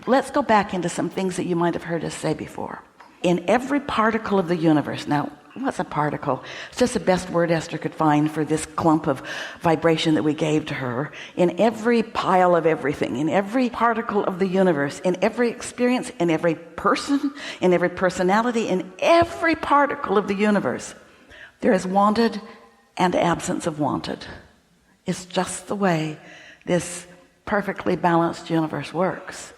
let's go back into some things that you might have heard us say before. In every particle of the universe, now, what's a particle? It's just the best word Esther could find for this clump of vibration that we gave to her. In every pile of everything, in every particle of the universe, in every experience, in every person, in every personality, in every particle of the universe, there is wanted and absence of wanted. It's just the way this perfectly balanced universe works.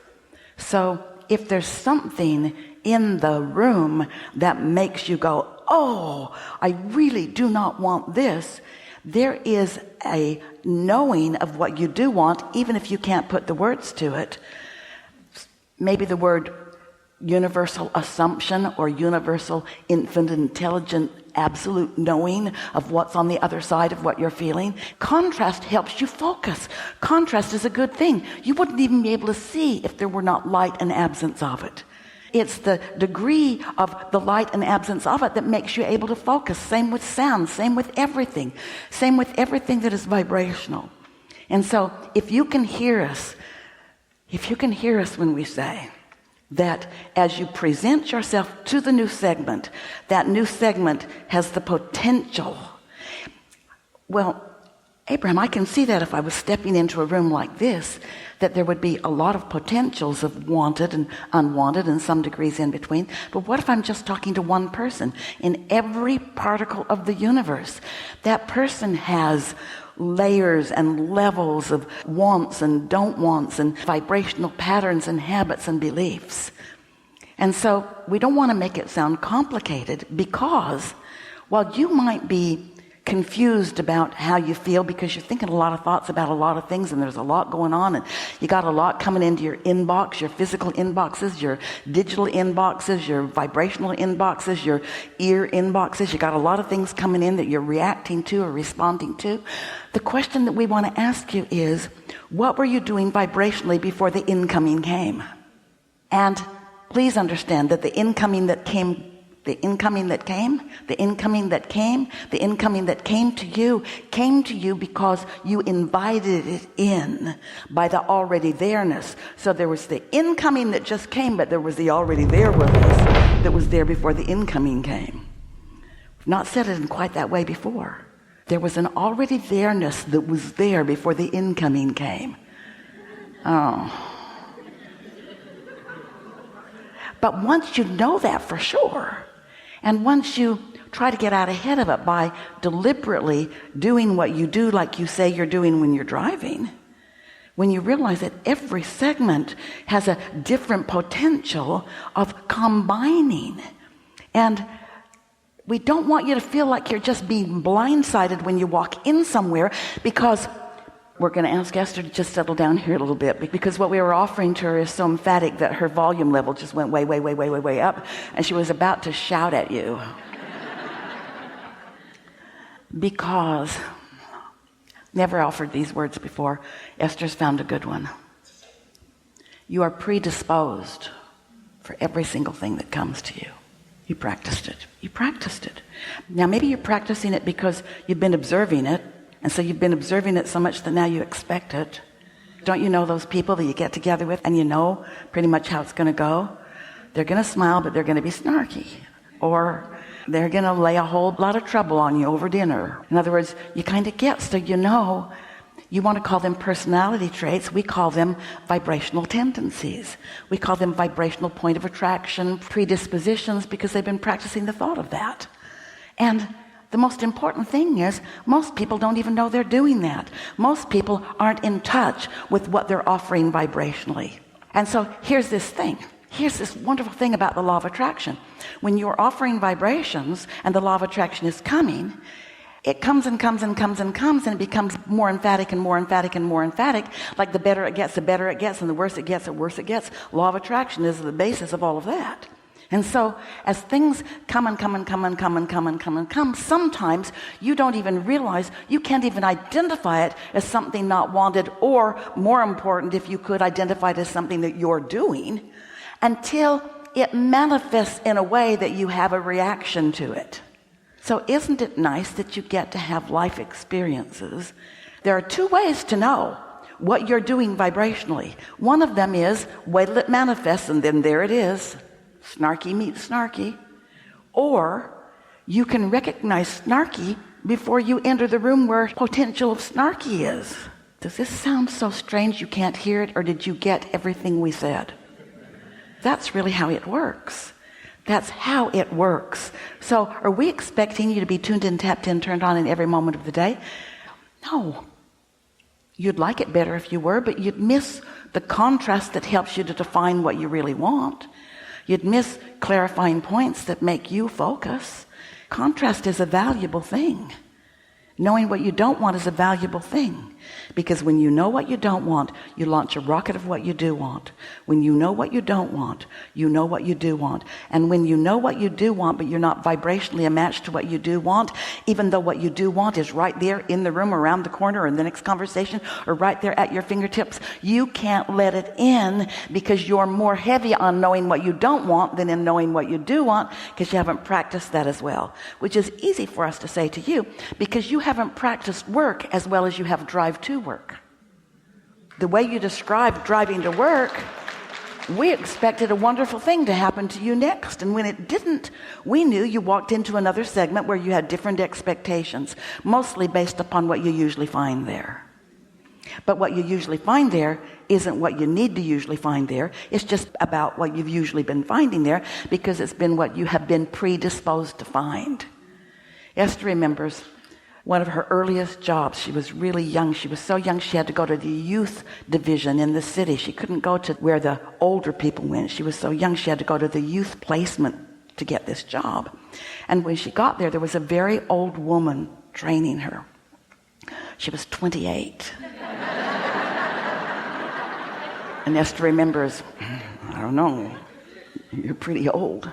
So if there's something in the room that makes you go, oh, I really do not want this, there is a knowing of what you do want, even if you can't put the words to it. Maybe the word universal assumption or universal infinite intelligent absolute knowing of what's on the other side of what you're feeling. Contrast helps you focus. Contrast is a good thing. You wouldn't even be able to see if there were not light and absence of it. It's the degree of the light and absence of it that makes you able to focus. Same with sound, same with everything. Same with everything that is vibrational. And so if you can hear us when we say that as you present yourself to the new segment, that new segment has the potential. Well, Abraham, I can see that if I was stepping into a room like this, that there would be a lot of potentials of wanted and unwanted and some degrees in between. But what if I'm just talking to one person? In every particle of the universe, that person has layers and levels of wants and don't wants and vibrational patterns and habits and beliefs. And so we don't want to make it sound complicated, because while you might be confused about how you feel because you're thinking a lot of thoughts about a lot of things and there's a lot going on and you got a lot coming into your inbox, your physical inboxes, your digital inboxes, your vibrational inboxes, your ear inboxes, you got a lot of things coming in that you're reacting to or responding to. The question that we want to ask you is, what were you doing vibrationally before the incoming came? And please understand that the incoming that came to you because you invited it in by the already there-ness. So there was the incoming that just came, but there was the already there with us that was there before the incoming came. I've not said it in quite that way before. There was an already there-ness that was there before the incoming came. Oh. But once you know that for sure, and once you try to get out ahead of it by deliberately doing what you do, like you say you're doing when you're driving, when you realize that every segment has a different potential of combining. And we don't want you to feel like you're just being blindsided when you walk in somewhere, because we're going to ask Esther to just settle down here a little bit, because what we were offering to her is so emphatic that her volume level just went way up, and she was about to shout at you. Because, never offered these words before, Esther's found a good one. You are predisposed for every single thing that comes to you. You practiced it. Now maybe you're practicing it because you've been observing it, and so you've been observing it so much that now you expect it. Don't you know those people that you get together with and you know pretty much how it's going to go? They're going to smile, but they're going to be snarky. Or they're going to lay a whole lot of trouble on you over dinner. In other words, you kind of get, so you know. You want to call them personality traits. We call them vibrational tendencies. We call them vibrational point of attraction, predispositions, because they've been practicing the thought of that. And the most important thing is, most people don't even know they're doing that. Most people aren't in touch with what they're offering vibrationally. And so here's this thing. Here's this wonderful thing about the law of attraction. When you're offering vibrations and the law of attraction is coming, it comes and comes and comes and comes, and it becomes more emphatic and more emphatic and more emphatic. Like the better it gets, the better it gets, and the worse it gets, the worse it gets. Law of attraction is the basis of all of that. And so as things come and come and come and come and come and come and come, sometimes you don't even realize, you can't even identify it as something not wanted, or more important, if you could identify it as something that you're doing, until it manifests in a way that you have a reaction to it. So isn't it nice that you get to have life experiences? There are two ways to know what you're doing vibrationally. One of them is wait till it manifests, and then there it is. Snarky meets snarky. Or you can recognize snarky before you enter the room where potential of snarky is. Does this sound so strange you can't hear it, or did you get everything we said? That's really how it works. That's how it works. So are we expecting you to be tuned in, tapped in, turned on in every moment of the day? No. You'd like it better if you were, but you'd miss the contrast that helps you to define what you really want. You'd miss clarifying points that make you focus. Contrast is a valuable thing. Knowing what you don't want is a valuable thing, because when you know what you don't want, you launch a rocket of what you do want. When you know what you don't want, you know what you do want. And when you know what you do want, but you're not vibrationally matched to what you do want, even though what you do want is right there in the room, around the corner, or in the next conversation, or right there at your fingertips, you can't let it in, because you're more heavy on knowing what you don't want than in knowing what you do want, because you haven't practiced that as well, which is easy for us to say to you, because you haven't practiced work as well as you have drive to work. The way you described driving to work, we expected a wonderful thing to happen to you next, and when it didn't, we knew you walked into another segment where you had different expectations, mostly based upon what you usually find there. But what you usually find there isn't what you need to usually find there. It's just about what you've usually been finding there, because it's been what you have been predisposed to find. Esther remembers one of her earliest jobs. She was really young. She was so young she had to go to the youth division in the city. She couldn't go to where the older people went. She was so young she had to go to the youth placement to get this job. And when she got there was a very old woman training her. She was 28. And Esther remembers, I don't know, you're pretty old.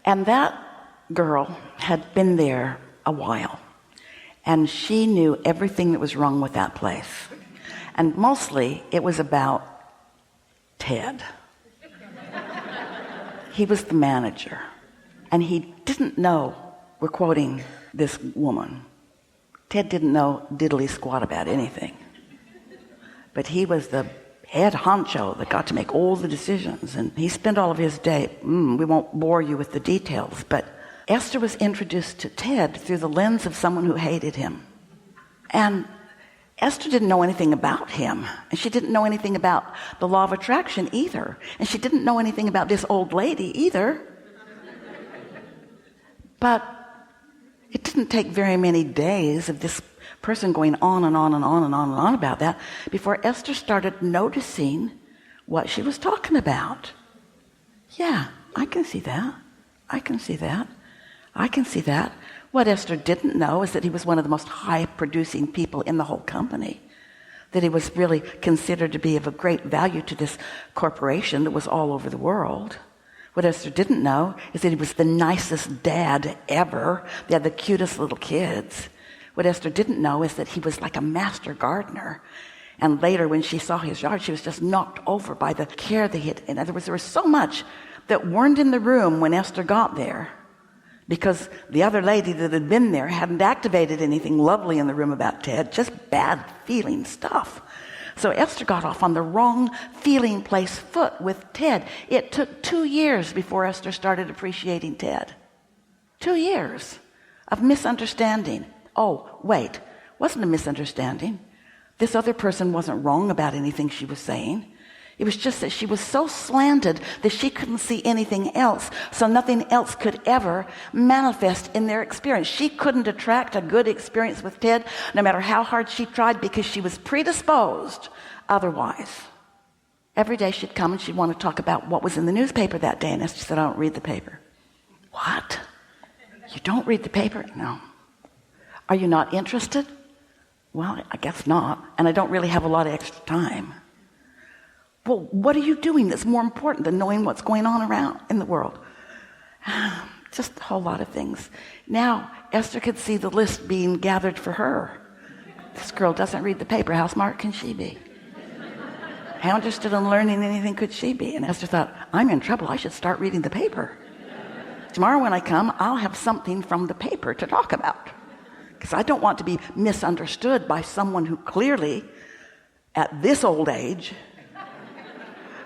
And that girl had been there a while, and she knew everything that was wrong with that place, and mostly it was about Ted. He was the manager, and he didn't know, we're quoting this woman, Ted didn't know diddly squat about anything, but he was the head honcho that got to make all the decisions, and he spent all of his day, we won't bore you with the details, but Esther was introduced to Ted through the lens of someone who hated him. And Esther didn't know anything about him. And she didn't know anything about the law of attraction either. And she didn't know anything about this old lady either. But it didn't take very many days of this person going on and on and on and on and on about that before Esther started noticing what she was talking about. Yeah, I can see that. I can see that. I can see that. What Esther didn't know is that he was one of the most high-producing people in the whole company, that he was really considered to be of a great value to this corporation that was all over the world. What Esther didn't know is that he was the nicest dad ever. They had the cutest little kids. What Esther didn't know is that he was like a master gardener. And later, when she saw his yard, she was just knocked over by the care that he had. In other words, there was so much that weren't in the room when Esther got there, because the other lady that had been there hadn't activated anything lovely in the room about Ted, just bad feeling stuff. So Esther got off on the wrong feeling place foot with Ted. It took 2 years before Esther started appreciating Ted. 2 years of misunderstanding. Oh, wait, wasn't a misunderstanding. This other person wasn't wrong about anything she was saying. It was just that she was so slanted that she couldn't see anything else, so nothing else could ever manifest in their experience. She couldn't attract a good experience with Ted no matter how hard she tried, because she was predisposed otherwise. Every day she'd come and she'd want to talk about what was in the newspaper that day, and Esther said, I don't read the paper. What? You don't read the paper? No. Are you not interested? Well, I guess not, and I don't really have a lot of extra time. Well, what are you doing that's more important than knowing what's going on around in the world? Just a whole lot of things. Now, Esther could see the list being gathered for her. This girl doesn't read the paper. How smart can she be? How interested in learning anything could she be? And Esther thought, I'm in trouble. I should start reading the paper. Tomorrow when I come, I'll have something from the paper to talk about. because I don't want to be misunderstood by someone who clearly, at this old age,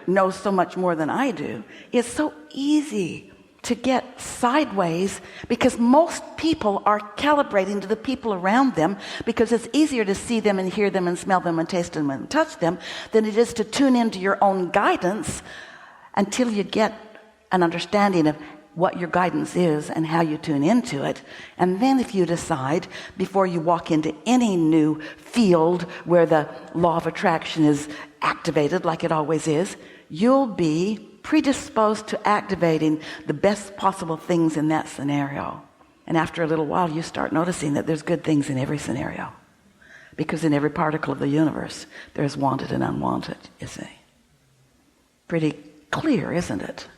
knows so much more than I do. It's so easy to get sideways because most people are calibrating to the people around them, because it's easier to see them and hear them and smell them and taste them and touch them than it is to tune into your own guidance until you get an understanding of what your guidance is and how you tune into it. And then if you decide, before you walk into any new field where the law of attraction is activated like it always is, you'll be predisposed to activating the best possible things in that scenario. And after a little while, you start noticing that there's good things in every scenario, because in every particle of the universe there's wanted and unwanted, you see. Pretty clear, isn't it?